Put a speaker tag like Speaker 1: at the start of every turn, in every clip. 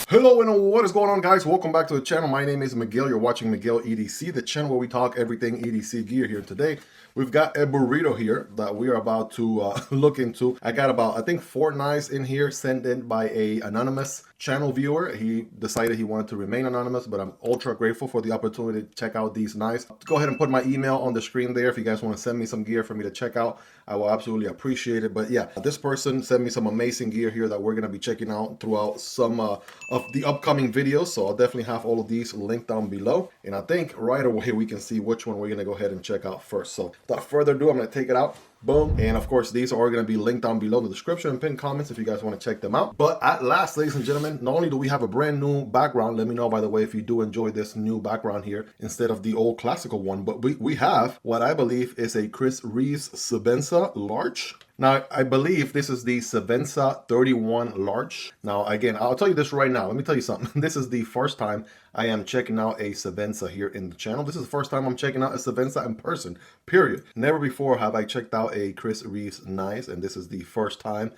Speaker 1: Hello and what is going on, guys? Welcome back to the channel. My name is Miguel. You're watching Miguel EDC, the channel where we talk everything EDC gear. Here today we've got a burrito here that we are about to look into. I got about, I think, 4 knives in here sent in by a anonymous channel viewer. He decided he wanted to remain anonymous, but I'm ultra grateful for the opportunity to check out these knives. Go ahead and put my email on the screen there if you guys want to send me some gear for me to check out. I will absolutely appreciate it. But yeah, this person sent me some amazing gear here that we're going to be checking out throughout some of the upcoming videos. So I'll definitely have all of these linked down below. And I think right away we can see which one we're going to go ahead and check out first. So without further ado, I'm going to take it out. Boom. And of course, these are going to be linked down below in the description and pinned comments if you guys want to check them out. But at last, ladies and gentlemen, not only do we have a brand new background, let me know, by the way, if you do enjoy this new background here instead of the old classical one, but we have what I believe is a Chris Reeve Sebenza large. Now, I believe this is the Sebenza 31 large. Now, again, I'll tell you this right now. Let me tell you something. This is the first time I am checking out a Sebenza here in the channel. This is the first time I'm checking out a Sebenza in person, period. Never before have I checked out a Chris Reeve knives, and this is the first time.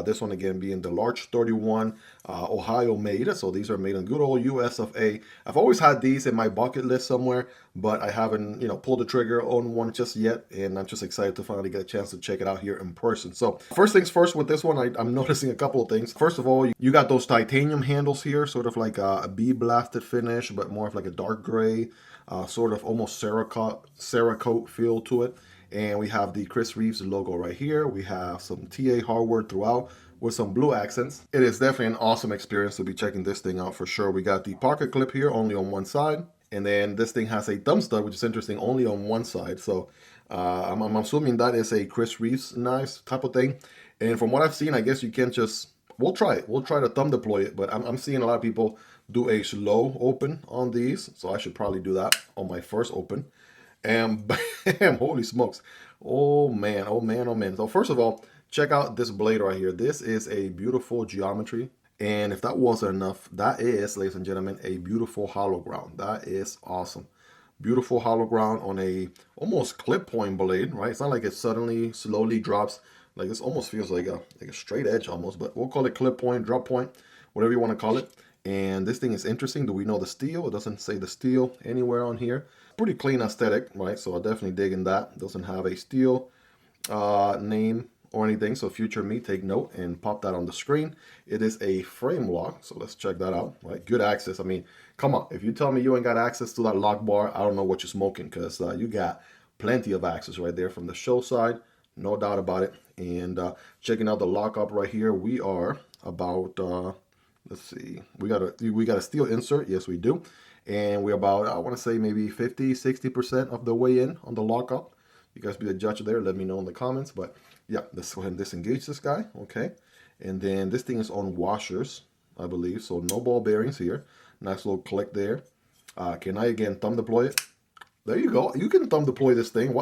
Speaker 1: This one, again, being the large 31 Ohio made. So these are made in good old US of A. I've always had these in my bucket list somewhere, but I haven't, pulled the trigger on one just yet, and I'm just excited to finally get a chance to check it out here in person. So first things first with this one, I'm noticing a couple of things. First of all, you got those titanium handles here, sort of like a bee blasted finish, but more of like a dark gray, sort of almost Cerakote feel to it. And we have the Chris Reeves logo right here. We have some TA hardware throughout with some blue accents. It is definitely an awesome experience to be checking this thing out for sure. We got the pocket clip here only on one side. And then this thing has a thumb stud, which is interesting, only on one side. So I'm assuming that is a Chris Reeves knife type of thing. And from what I've seen, I guess you can't just, we'll try it. We'll try to thumb deploy it, but I'm seeing a lot of people do a slow open on these. So I should probably do that on my first open. And bam, holy smokes. Oh man, oh man, oh man. So first of all, check out this blade right here. This is a beautiful geometry. And if that wasn't enough, that is, ladies and gentlemen, a beautiful hollow ground. That is awesome. Beautiful hollow ground on a almost clip point blade, right? It's not like it suddenly, slowly drops. Like this almost feels like a straight edge almost, but we'll call it clip point, drop point, whatever you want to call it. And this thing is interesting. Do we know the steel? It doesn't say the steel anywhere on here. Pretty clean aesthetic, right? So I'll definitely dig in that. Doesn't have a steel name or anything, so future me, take note and pop that on the screen. It is a frame lock, so let's check that out, right? Good access. I mean, come on, if you tell me you ain't got access to that lock bar, I don't know what you're smoking, because you got plenty of access right there from the show side, no doubt about it. And checking out the lockup right here, we are about let's see, we got a steel insert, yes we do, and we're about, I want to say maybe 50-60% of the way in on the lockup. You guys be the judge there, let me know in the comments. But yeah, let's go ahead and disengage this guy, okay? And then this thing is on washers, I believe, so no ball bearings here. Nice little click there. Can I again thumb deploy it? There you go. You can thumb deploy this thing.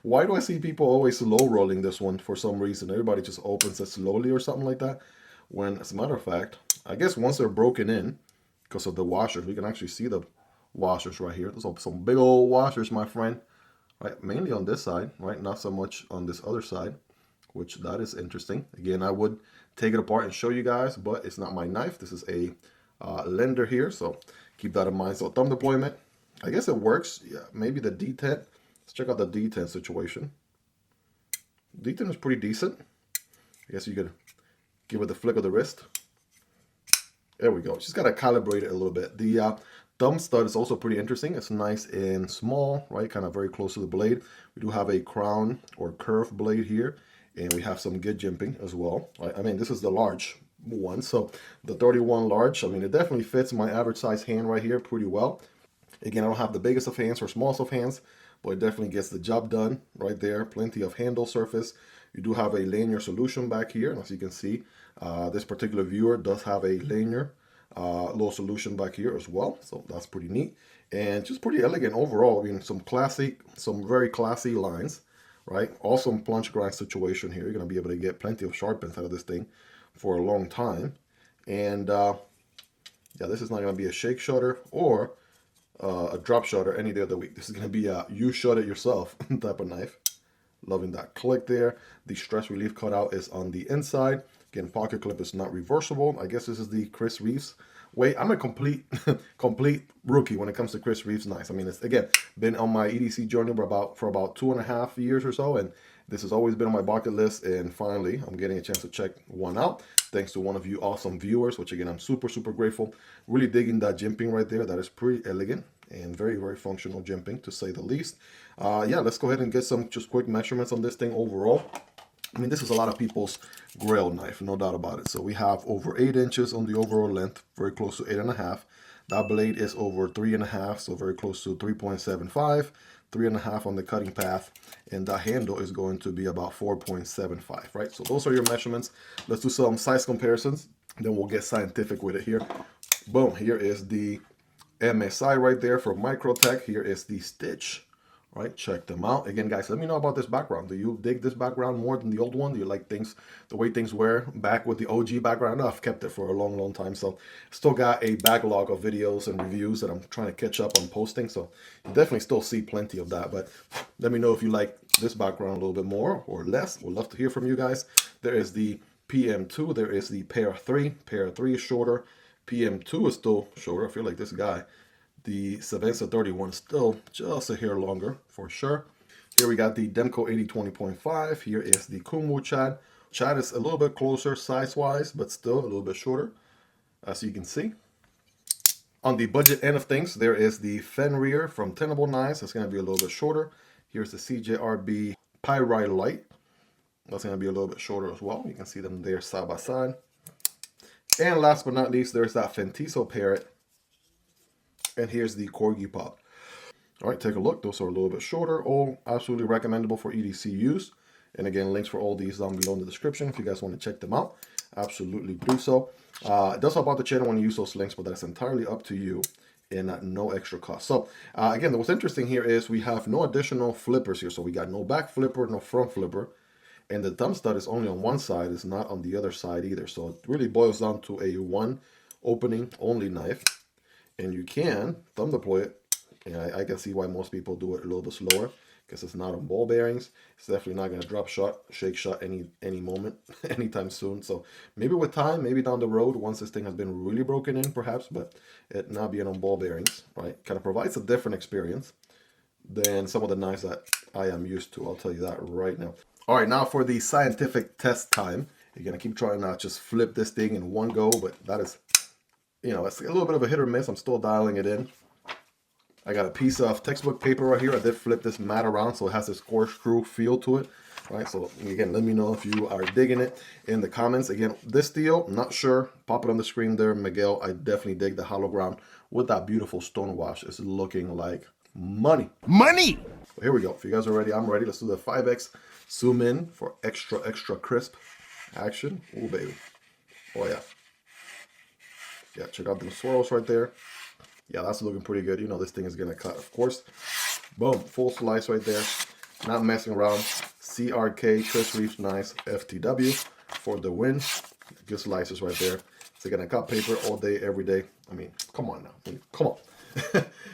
Speaker 1: Why do I see people always slow rolling this one for some reason? Everybody just opens it slowly or something like that. When, as a matter of fact, I guess once they're broken in, because of the washers, we can actually see the washers right here. There's some big old washers, my friend. Right, mainly on this side, right? Not so much on this other side, which that is interesting. Again, I would take it apart and show you guys, but it's not my knife. This is a lender here, so keep that in mind. So thumb deployment, I guess it works. Yeah, maybe the detent. Let's check out the detent situation. Detent is pretty decent. I guess you could give it the flick of the wrist. There we go. Just got to calibrate it a little bit. The thumb stud is also pretty interesting. It's nice and small, right? Kind of very close to the blade. We do have a crown or curved blade here, and we have some good jimping as well, right? I mean, this is the large one, so the 31 large, I mean, it definitely fits my average size hand right here pretty well. Again, I don't have the biggest of hands or smallest of hands, but it definitely gets the job done right there. Plenty of handle surface. You do have a linear solution back here, and as you can see, this particular viewer does have a linear little solution back here as well, so that's pretty neat and just pretty elegant overall. I mean, some very classy lines, right? Awesome plunge grind situation here. You're going to be able to get plenty of sharpness out of this thing for a long time. And yeah, this is not going to be a shake shutter or a drop shutter any day of the week. This is going to be a you shut it yourself type of knife. Loving that click there. The stress relief cutout is on the inside. Again, pocket clip is not reversible. I guess this is the Chris Reeves way. I'm a complete complete rookie when it comes to Chris Reeves knives. I mean, it's, again, been on my EDC journey for about 2.5 years or so, and this has always been on my bucket list, and finally I'm getting a chance to check one out thanks to one of you awesome viewers, which again I'm super grateful. Really digging that jimping right there. That is pretty elegant and very functional jimping, to say the least. Yeah, let's go ahead and get some just quick measurements on this thing overall. I mean, this is a lot of people's grail knife, no doubt about it. So we have over 8 inches on the overall length, very close to 8.5. That blade is over 3.5, so very close to 3.75, 3.5 on the cutting path, and that handle is going to be about 4.75, right? So those are your measurements. Let's do some size comparisons, then we'll get scientific with it here. Boom, here is the MSI right there from Microtech. Here is the Stitch. Right, check them out. Again, guys, let me know about this background. Do you dig this background more than the old one? Do you like things, the way things were back with the OG background? No, I've kept it for a long time. So still got a backlog of videos and reviews that I'm trying to catch up on posting. So you definitely still see plenty of that. But let me know if you like this background a little bit more or less. We'd love to hear from you guys. There is the PM2. There is the Para 3. Para 3 is shorter. PM2 is still shorter. I feel like this guy. The Sebenza 31 is still just a hair longer for sure. Here we got the Demko AD 20.5. Here is the Kunwu Chad. Chad is a little bit closer size-wise, but still a little bit shorter, as you can see. On the budget end of things, there is the Fenrir from Tenable Knives. It's going to be a little bit shorter. Here's the CJRB Pyrite Light. That's going to be a little bit shorter as well. You can see them there side by side. And last but not least, there's that Fintiso Parrot. And here's the Corgi Pop. All right, take a look. Those are a little bit shorter. All absolutely recommendable for EDC use. And again, links for all these down below in the description. If you guys want to check them out, absolutely do so. It does help out the channel when you use those links, but that's entirely up to you and at no extra cost. So again, what's interesting here is we have no additional flippers here. So we got no back flipper, no front flipper. And the thumb stud is only on one side. It's not on the other side either. So it really boils down to a one opening only knife. And you can thumb deploy it. And I can see why most people do it a little bit slower, because it's not on ball bearings. It's definitely not going to drop shot, shake shot any moment, anytime soon. So maybe with time, maybe down the road, once this thing has been really broken in, perhaps, but it not being on ball bearings, right, kind of provides a different experience than some of the knives that I am used to. I'll tell you that right now. All right, now for the scientific test time. You're going to keep trying not just flip this thing in one go, but that is, you know, it's a little bit of a hit or miss. I'm still dialing it in. I got a piece of textbook paper right here. I did flip this mat around, so it has this corkscrew feel to it. Right, so again, let me know if you are digging it in the comments. Again, this steel, not sure. Pop it on the screen there, Miguel. I definitely dig the hollow ground with that beautiful stone wash. It's looking like money. Money! So here we go. If you guys are ready, I'm ready. Let's do the 5X zoom in for extra crisp action. Oh, baby. Oh, yeah. Yeah, check out the swirls right there. Yeah, that's looking pretty good. You know this thing is going to cut, of course. Boom, full slice right there. Not messing around. CRK, Chris Reeve Knives, FTW for the win. Good slices right there. So you're going to cut paper all day, every day. I mean, come on now. Come on.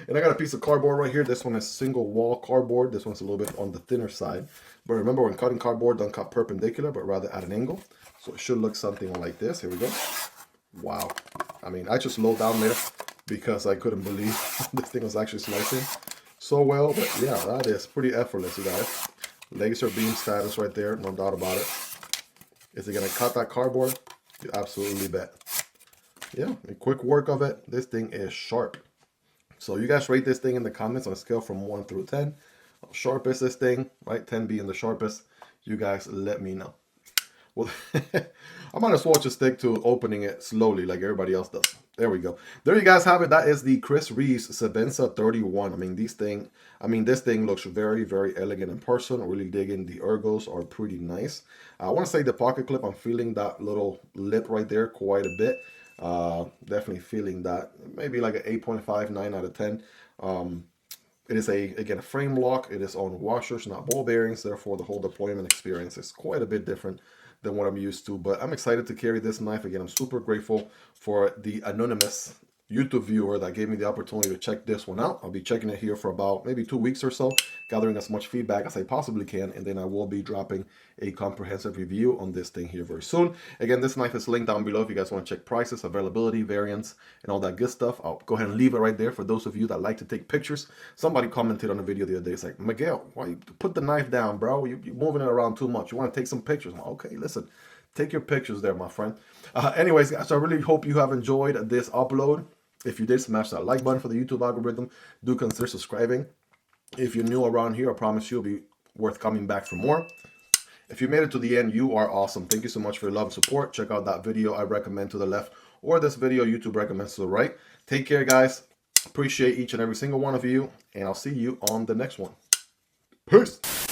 Speaker 1: And I got a piece of cardboard right here. This one is single wall cardboard. This one's a little bit on the thinner side. But remember, when cutting cardboard, don't cut perpendicular, but rather at an angle. So it should look something like this. Here we go. Wow. I mean, I just slowed down there because I couldn't believe this thing was actually slicing so well. But yeah, that is pretty effortless, you guys. Laser beam status right there, no doubt about it. Is it going to cut that cardboard? You absolutely bet. Yeah, a quick work of it. This thing is sharp. So you guys rate this thing in the comments on a scale from 1 through 10. How sharp is this thing, right? 10 being the sharpest. You guys let me know. Well, I might as well just stick to opening it slowly like everybody else does. There we go. There you guys have it. That is the Chris Reeve Sebenza 31. I mean, this thing looks very elegant in person. Really digging the ergos are pretty nice. I want to say the pocket clip, I'm feeling that little lip right there quite a bit. Definitely feeling that. Maybe like an 8.5, 9 out of 10. It is again a frame lock. It is on washers, not ball bearings. Therefore, the whole deployment experience is quite a bit different than what I'm used to. But I'm excited to carry this knife. Again, I'm super grateful for the anonymous YouTube viewer that gave me the opportunity to check this one out. I'll be checking it here for about maybe 2 weeks or so, gathering as much feedback as I possibly can, and then I will be dropping a comprehensive review on this thing here very soon. Again, this knife is linked down below if you guys want to check prices, availability, variants, and all that good stuff. I'll go ahead and leave it right there for those of you that like to take pictures. Somebody commented on the video the other day, it's like, Miguel, why you put the knife down, bro? You're moving it around too much. You want to take some pictures? I'm like, okay, listen, take your pictures there, my friend. Anyways, guys, I really hope you have enjoyed this upload. If you did, smash that like button for the YouTube algorithm. Do consider subscribing. If you're new around here, I promise you it'll be worth coming back for more. If you made it to the end, you are awesome. Thank you so much for your love and support. Check out that video I recommend to the left, or this video YouTube recommends to the right. Take care, guys. Appreciate each and every single one of you, and I'll see you on the next one. Peace.